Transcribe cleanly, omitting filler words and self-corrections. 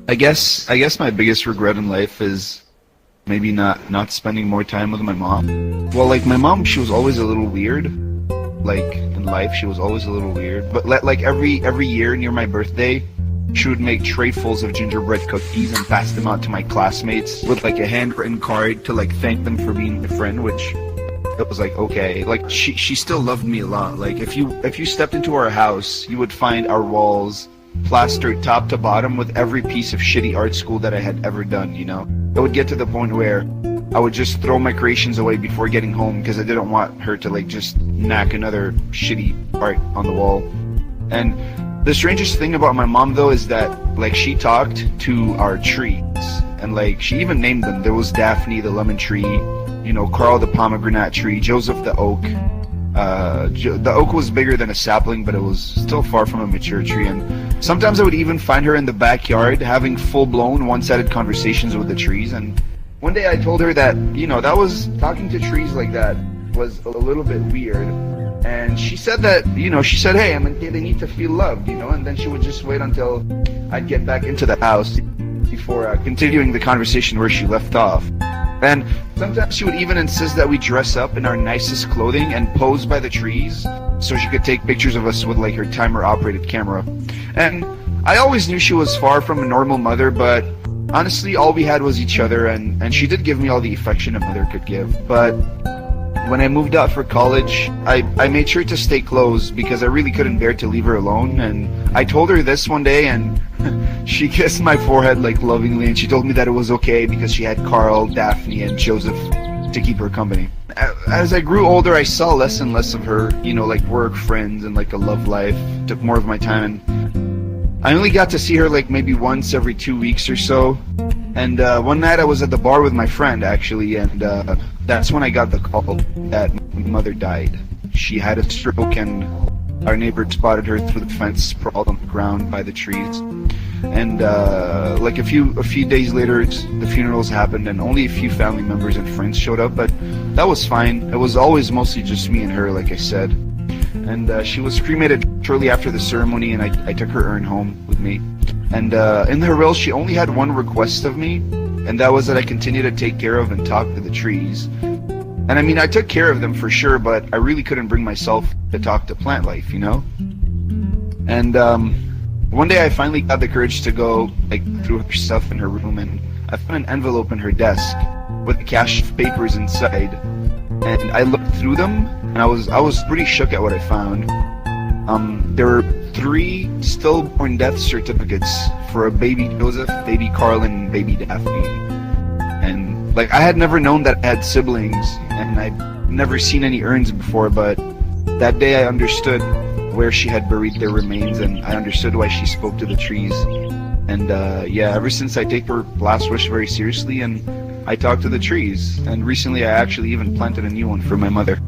I guess my biggest regret in life is maybe not spending more time with my mom. Well, like my mom, she was always a little weird. Like in life, she was always a little weird. But like every year near my birthday, she would make tradefuls of gingerbread cookies and pass them out to my classmates with like a handwritten card to like thank them for being my friend, which it was like okay. Like she still loved me a lot. Like if you stepped into our house, you would find our walls plastered top to bottom with every piece of shitty art school that I had ever done, you know? It would get to the point where I would just throw my creations away before getting home because I didn't want her to like just knack another shitty art on the wall. And the strangest thing about my mom though is that like she talked to our trees and like she even named them. There was Daphne the lemon tree, you know, Carl the pomegranate tree, Joseph the oak. The oak was bigger than a sapling, but it was still far from a mature tree. And sometimes I would even find her in the backyard having full-blown one-sided conversations with the trees. And one day I told her that, you know, that was talking to trees like that was a little bit weird. And she said that, you know, she said, hey, I mean, they need to feel loved, you know, and then she would just wait until I'd get back into the house before continuing the conversation where she left off. And sometimes she would even insist that we dress up in our nicest clothing and pose by the trees so she could take pictures of us with like her timer-operated camera. And I always knew she was far from a normal mother, but honestly, all we had was each other, and she did give me all the affection a mother could give. But when I moved out for college, I made sure to stay close because I really couldn't bear to leave her alone. And I told her this one day, and she kissed my forehead like lovingly, and she told me that it was okay because she had Carl, Daphne, and Joseph to keep her company. As I grew older, I saw less and less of her, you know, like work, friends, and like a love life took more of my time. And I only got to see her like maybe once every 2 weeks or so. And one night I was at the bar with my friend actually, and that's when I got the call that my mother died. She had a stroke, and our neighbor spotted her through the fence, sprawled on the ground by the trees. And like a few days later, the funerals happened, and only a few family members and friends showed up. But that was fine. It was always mostly just me and her, like I said. And she was cremated shortly after the ceremony, and I took her urn home with me. And in her will, she only had one request of me, and that was that I continue to take care of and talk to the trees. And I mean, I took care of them for sure, but I really couldn't bring myself to talk to plant life, you know? And one day I finally got the courage to go like through her stuff in her room, and I found an envelope in her desk with a cache of papers inside. And I looked through them, and I was pretty shook at what I found. There were 3 stillborn death certificates for a baby Joseph, baby Carl, and baby Daphne. And like I had never known that I had siblings, and I'd never seen any urns before, but that day I understood where she had buried their remains, and I understood why she spoke to the trees. And yeah, ever since I take her last wish very seriously, and I talk to the trees. And recently I actually even planted a new one for my mother.